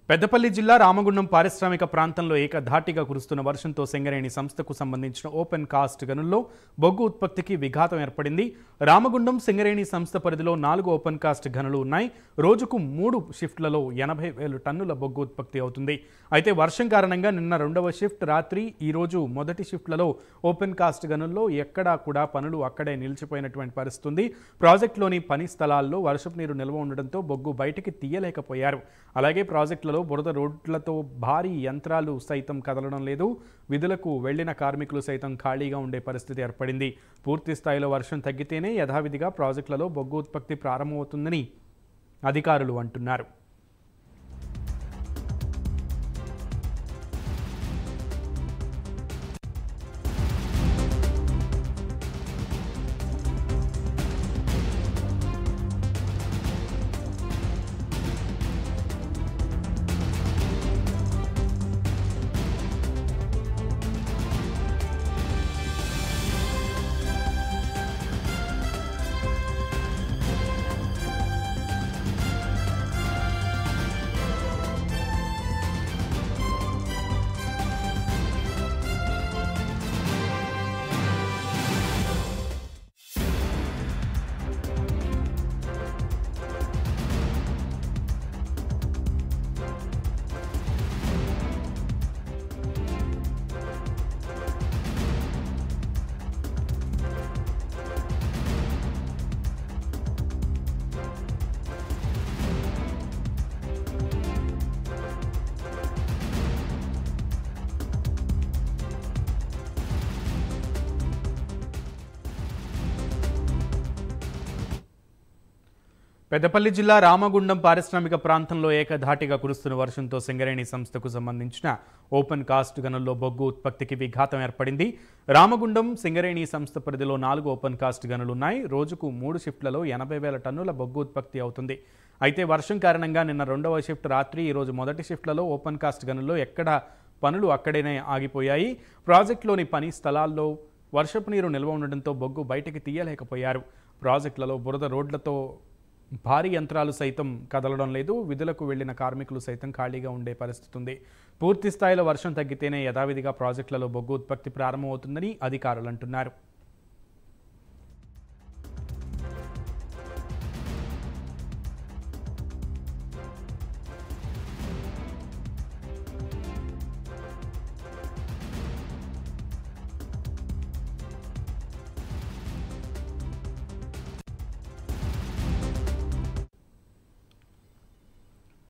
పెద్దపల్లి జిల్లా రామగుండం పారిశ్రామిక ప్రాంతంలో ఏకధాటిగా కురుస్తున్న వర్షంతో సింగరేణి సంస్థకు సంబంధించిన ఓపెన్ కాస్ట్ గనుల్లో బొగ్గు ఉత్పత్తికి విఘాతం ఏర్పడింది. రామగుండం సింగరేణి సంస్థ పరిధిలో 4 ఓపెన్ కాస్ట్ గనులు ఉన్నాయి. రోజుకు 3 షిఫ్ట్లలో 80,000 టన్నుల బొగ్గు ఉత్పత్తి అవుతుంది. అయితే వర్షం కారణంగా నిన్న 2వ షిఫ్ట్ రాత్రి, ఈ రోజు మొదటి షిఫ్ట్లలో ఓపెన్ కాస్ట్ గనుల్లో ఎక్కడా కూడా పనులు అక్కడే నిలిచిపోయినటువంటి పరిస్థితి ఉంది. ప్రాజెక్టులోని పని స్థలాల్లో వర్షపు నీరు నిల్వ ఉండడంతో బొగ్గు బయటికి తీయలేకపోయారు. అలాగే ప్రాజెక్టులలో బురద రోడ్లతో భారీ యంత్రాలు సైతం కదలడం లేదు. విధులకు వెళ్లిన కార్మికులు సైతం ఖాళీగా ఉండే పరిస్థితి ఏర్పడింది. పూర్తి స్థాయిలో వర్షం తగ్గితేనే యథావిధిగా ప్రాజెక్టులలో బొగ్గు ఉత్పత్తి ప్రారంభమవుతుందని అధికారులు అంటున్నారు. పెద్దపల్లి జిల్లా రామగుండం పారిశ్రామిక ప్రాంతంలో ఏకధాటిగా కురుస్తున్న వర్షంతో సింగరేణి సంస్థకు సంబంధించిన ఓపెన్ కాస్ట్ గనుల్లో బొగ్గు ఉత్పత్తికి విఘాతం ఏర్పడింది. రామగుండం సింగరేణి సంస్థ పరిధిలో 4 ఓపెన్ కాస్ట్ గనులున్నాయి. రోజుకు 3 షిఫ్ట్లలో 80,000 టన్నుల బొగ్గు ఉత్పత్తి అవుతుంది. అయితే వర్షం కారణంగా నిన్న 2వ షిఫ్ట్ రాత్రి, ఈరోజు మొదటి షిఫ్ట్లలో ఓపెన్ కాస్ట్ గనుల్లో ఎక్కడ పనులు అక్కడనే ఆగిపోయాయి. ప్రాజెక్టులోని పని స్థలాల్లో వర్షపు నీరు నిల్వ ఉండడంతో బొగ్గు బయటికి తీయలేకపోయారు. ప్రాజెక్టులలో బురద రోడ్లతో భారీ యంత్రాలు సైతం కదలడం లేదు. విధులకు వెళ్లిన కార్మికులు సైతం ఖాళీగా ఉండే పరిస్థితి ఉంది. పూర్తి స్థాయిలో వర్షం తగ్గితేనే యథావిధిగా ప్రాజెక్టులలో బొగ్గు ఉత్పత్తి ప్రారంభమవుతుందని అధికారులు అంటున్నారు.